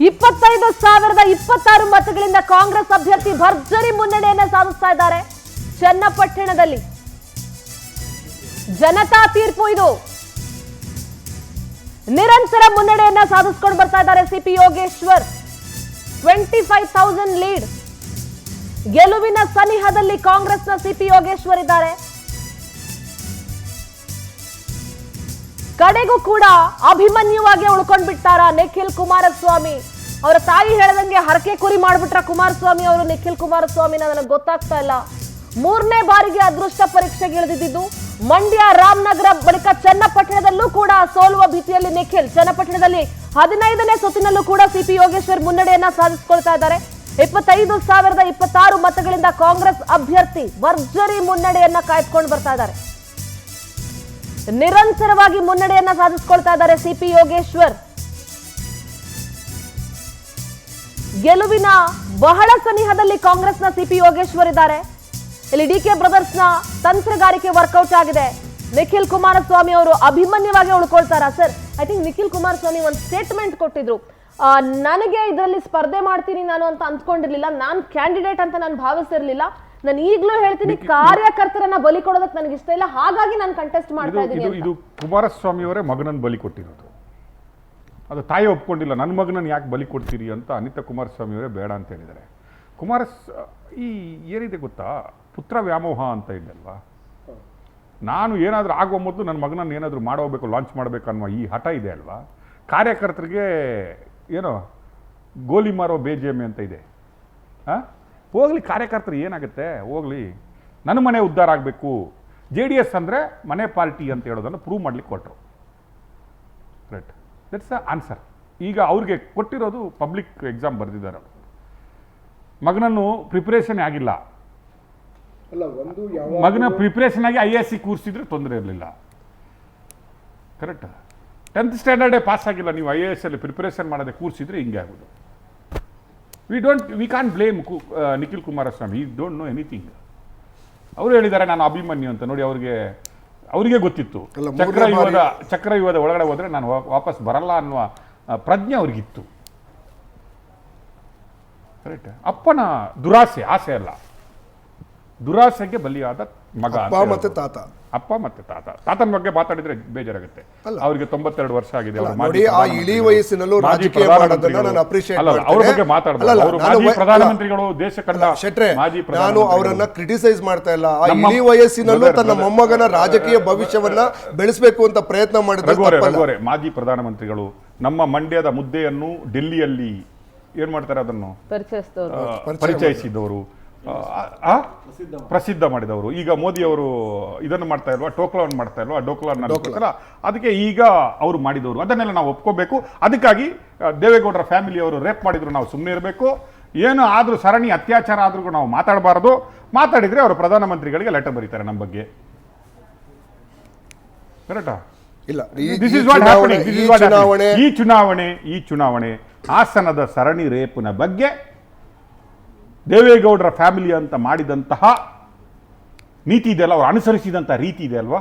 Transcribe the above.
25,026 ಮತಗಳಿಂದ ಕಾಂಗ್ರೆಸ್ ಅಭ್ಯರ್ಥಿ ಭರ್ಜರಿ ಮುನ್ನಡೆಯನ್ನ ಸಾಧಿಸ್ತಾ ಇದ್ದಾರೆ ಚನ್ನಪಟ್ಟಣದಲ್ಲಿ. ಜನತಾ ತೀರ್ಪು ಇದು. ನಿರಂತರ ಮುನ್ನಡೆಯನ್ನ ಸಾಧಿಸಿಕೊಂಡು ಬರ್ತಾ ಇದ್ದಾರೆ ಸಿಪಿ ಯೋಗೇಶ್ವರ್. 25,000 ಲೀಡ್. ಗೆಲುವಿನ ಸನಿಹದಲ್ಲಿ ಕಾಂಗ್ರೆಸ್ನ ಸಿಪಿ ಯೋಗೇಶ್ವರ್ ಇದ್ದಾರೆ. ಕಡೆಗೂ ಕೂಡ ಅಭಿಮನ್ಯುವಾಗಿ ಉಳ್ಕೊಂಡ್ ಬಿಡ್ತಾರ ನಿಖಿಲ್ ಕುಮಾರಸ್ವಾಮಿ. ಅವರ ತಾಯಿ ಹೇಳದಂಗೆ ಹರಕೆ ಕುರಿ ಮಾಡ್ಬಿಟ್ರ ಕುಮಾರಸ್ವಾಮಿ ಅವರು ನಿಖಿಲ್ ಕುಮಾರಸ್ವಾಮಿನ ನನಗೆ ಗೊತ್ತಾಗ್ತಾ ಇಲ್ಲ. 3ನೇ ಬಾರಿಗೆ ಅದೃಷ್ಟ ಪರೀಕ್ಷೆಗೆ ಇಳಿದಿದ್ದು. ಮಂಡ್ಯ, ರಾಮನಗರ ಬಳಿಕ ಚನ್ನಪಟ್ಟಣದಲ್ಲೂ ಕೂಡ ಸೋಲುವ ಭೀತಿಯಲ್ಲಿ ನಿಖಿಲ್. ಚನ್ನಪಟ್ಟಣದಲ್ಲಿ 15ನೇ ಸುತ್ತಿನಲ್ಲೂ ಕೂಡ ಸಿಪಿ ಯೋಗೇಶ್ವರ್ ಮುನ್ನಡೆಯನ್ನ ಸಾಧಿಸಿಕೊಳ್ತಾ ಇದ್ದಾರೆ. 25,026 ಮತಗಳಿಂದ ಕಾಂಗ್ರೆಸ್ ಅಭ್ಯರ್ಥಿ ಭರ್ಜರಿ ಮುನ್ನಡೆಯನ್ನ ಕಾಯ್ದುಕೊಂಡು ಬರ್ತಾ ಇದ್ದಾರೆ. ನಿರಂತರವಾಗಿ ಮುನ್ನಡೆಯನ್ನ ಸಾಧಿಸಿಕೊಳ್ತಾ ಇದ್ದಾರೆ ಸಿಪಿ ಯೋಗೇಶ್ವರ್. ಗೆಲುವಿನ ಬಹಳ ಸನಿಹದಲ್ಲಿ ಕಾಂಗ್ರೆಸ್ನ ಸಿಪಿ ಯೋಗೇಶ್ವರ್ ಇದ್ದಾರೆ. ಇಲ್ಲಿ ಡಿಕೆ ಬ್ರದರ್ಸ್ ನ ತಂತ್ರಗಾರಿಕೆ ವರ್ಕೌಟ್ ಆಗಿದೆ. ನಿಖಿಲ್ ಕುಮಾರಸ್ವಾಮಿ ಅವರು ಅಭಿಮನ್ಯವಾಗಿ ಉಳ್ಕೊಳ್ತಾರ. Sir, I think Nikhil Kumaraswamy ಒಂದು ಸ್ಟೇಟ್ಮೆಂಟ್ ಕೊಟ್ಟಿದ್ರು. ನನಗೆ ಇದರಲ್ಲಿ ಸ್ಪರ್ಧೆ ಮಾಡ್ತೀನಿ ನಾನು ಅಂತ ಅಂದ್ಕೊಂಡಿರ್ಲಿಲ್ಲ, ನಾನು ಕ್ಯಾಂಡಿಡೇಟ್ ಅಂತ ನಾನು ಭಾವಿಸಿರ್ಲಿಲ್ಲ. ನಾನು ಈಗಲೂ ಹೇಳ್ತೀನಿ, ಕಾರ್ಯಕರ್ತರನ್ನ ಬಲಿ ಕೊಡೋದಕ್ಕೆ ನನಗೆ ಇಷ್ಟ ಇಲ್ಲ, ಹಾಗಾಗಿ ನಾನು ಕಂಟೆಸ್ಟ್ ಮಾಡ್ತಾ ಇದ್ದೀನಿ. ಇದು ಕುಮಾರಸ್ವಾಮಿ ಅವರೇ ಮಗನನ್ನು ಬಲಿ ಕೊಟ್ಟಿರೋದು. ಅದು ತಾಯಿ ಒಪ್ಕೊಂಡಿಲ್ಲ. ನನ್ನ ಮಗನನ್ನು ಯಾಕೆ ಬಲಿ ಕೊಡ್ತೀರಿ ಅಂತ ಅನಿತಾ ಕುಮಾರಸ್ವಾಮಿ ಅವರೇ ಬೇಡ ಅಂತ ಹೇಳಿದ್ದಾರೆ. ಈ ಏನಿದೆ ಗೊತ್ತಾ, ಪುತ್ರ ವ್ಯಾಮೋಹ ಅಂತ ಇದೆಯಲ್ವಾ, ನಾನು ಏನಾದರೂ ಆಗುವ ಮೊದಲು ನನ್ನ ಮಗನನ್ನು ಏನಾದರೂ ಮಾಡೋಬೇಕು, ಲಾಂಚ್ ಮಾಡಬೇಕು ಅನ್ನುವ ಈ ಹಠ ಇದೆ ಅಲ್ವಾ. ಕಾರ್ಯಕರ್ತರಿಗೆ ಏನೋ ಗೋಲಿ ಮಾರೋ ಬೇಜೆಮೆ ಅಂತ ಇದೆ. ಹೋಗ್ಲಿ, ಕಾರ್ಯಕರ್ತರು ಏನಾಗುತ್ತೆ ಹೋಗ್ಲಿ, ನನ್ನ ಮನೆ ಉದ್ಧಾರ ಆಗಬೇಕು. JDS ಅಂದರೆ ಮನೆ ಪಾರ್ಟಿ ಅಂತ ಹೇಳೋದನ್ನು ಪ್ರೂವ್ ಮಾಡ್ಲಿಕ್ಕೆ ಕೊಟ್ಟರು. Right, that's the answer. ಈಗ ಅವ್ರಿಗೆ ಕೊಟ್ಟಿರೋದು ಪಬ್ಲಿಕ್ ಎಕ್ಸಾಮ್ ಬರೆದಿದ್ದಾರೆ. ಅವರು ಮಗನನ್ನು ಪ್ರಿಪ್ರೇಷನ್ ಆಗಿಲ್ಲ. ಮಗನ ಪ್ರಿಪ್ರೇಷನ್ ಆಗಿ IAS ಕೂರಿಸಿದ್ರೆ ತೊಂದರೆ ಇರಲಿಲ್ಲ. ಕರೆಕ್ಟ್. 10th ಸ್ಟ್ಯಾಂಡರ್ಡೇ ಪಾಸ್ ಆಗಿಲ್ಲ, ನೀವು IAS ಅಲ್ಲಿ ಪ್ರಿಪ್ರೇಷನ್ ಮಾಡದೆ ಕೂರಿಸಿದ್ರೆ ಹಿಂಗೆ ಆಗೋದು. We can't blame Nikhil Kumaraswamy. ಈ ಡೋಂಟ್ ನೋ ಎನಿಥಿಂಗ್. ಅವರು ಹೇಳಿದ್ದಾರೆ ನಾನು ಅಭಿಮನ್ಯು ಅಂತ. ನೋಡಿ, ಅವರಿಗೆ ಗೊತ್ತಿತ್ತು ಚಕ್ರವ್ಯೂಹದ ಒಳಗಡೆ ಹೋದ್ರೆ ನಾನು ವಾಪಸ್ ಬರಲ್ಲ ಅನ್ನುವ ಪ್ರಜ್ಞೆ ಅವ್ರಿಗಿತ್ತು. ಕರೆಕ್ಟ್. ಅಪ್ಪನ ದುರಾಸೆ, ಆಸೆ ಅಲ್ಲ, ದುರಾಸೆಗೆ ಬಲಿಯಾದ ಮಗ. ಅಪ್ಪ ಮತ್ತೆ ತಾತನ ಬಗ್ಗೆ ಮಾತಾಡಿದ್ರೆ ಬೇಜಾರಾಗುತ್ತೆ. ಅವರಿಗೆ 92 ವರ್ಷ ಆಗಿದೆ. ಅವ್ರ ಬಗ್ಗೆ ಮಾತಾಡಬಹುದು. ಅವರು ಮಾಜಿ ಪ್ರಧಾನಮಂತ್ರಿಗಳು, ದೇಶ ಕಂಡ ಮಾಜಿ ನಾನು ಅವರನ್ನ ಕ್ರಿಟಿಸೈಸ್ ಮಾಡ್ತಾ ಇಲ್ಲ. ಆ ಇಳಿ ವಯಸ್ಸಿನಲ್ಲೂ ತನ್ನ ಮೊಮ್ಮಗನ ರಾಜಕೀಯ ಭವಿಷ್ಯವನ್ನ ಬೆಳೆಸಬೇಕು ಅಂತ ಪ್ರಯತ್ನ ಮಾಡಿದ್ದಾರೆ. ಮಾಜಿ ಪ್ರಧಾನಮಂತ್ರಿಗಳು ನಮ್ಮ ಮಂಡ್ಯದ ಮುದ್ದೆಯನ್ನು ಡೆಲ್ಲಿಯಲ್ಲಿ ಏನ್ ಮಾಡ್ತಾರೆ ಅದನ್ನು ಪರಿಚಯಿಸಿದವರು, ಪ್ರಸಿದ್ಧ ಮಾಡಿದವರು. ಈಗ ಮೋದಿ ಅವರು ಇದನ್ನು ಮಾಡ್ತಾ ಇಲ್ವಾ, ಟೋಕ್ಲಾನ್ ಮಾಡ್ತಾ ಇಲ್ವಾ, ಡೋಕ್ಲಾನ್ ಅದಕ್ಕೆ ಈಗ ಅವರು ಮಾಡಿದವರು. ಅದನ್ನೆಲ್ಲ ನಾವು ಒಪ್ಕೋಬೇಕು. ಅದಕ್ಕಾಗಿ ದೇವೇಗೌಡರ ಫ್ಯಾಮಿಲಿ ಅವರು ರೇಪ್ ಮಾಡಿದ್ರು, ನಾವು ಸುಮ್ಮನೆ ಇರಬೇಕು. ಏನು ಆದ್ರೂ ಸರಣಿ ಅತ್ಯಾಚಾರ ಆದ್ರೂ ನಾವು ಮಾತಾಡಬಾರದು. ಮಾತಾಡಿದ್ರೆ ಅವರು ಪ್ರಧಾನಮಂತ್ರಿಗಳಿಗೆ ಲೆಟರ್ ಬರೀತಾರೆ ನಮ್ಮ ಬಗ್ಗೆ. ಕರೆಕ್ಟಾ? ಇಲ್ಲ, ಈ ಚುನಾವಣೆ ಹಾಸನದ ಸರಣಿ ರೇಪಿನ ಬಗ್ಗೆ ದೇವೇಗೌಡರ ಫ್ಯಾಮಿಲಿ ಅಂತ ಮಾಡಿದಂತಹ ನೀತಿ ಇದೆಯಲ್ಲ, ಅವರು ಅನುಸರಿಸಿದಂತಹ ರೀತಿ ಇದೆ ಅಲ್ವಾ,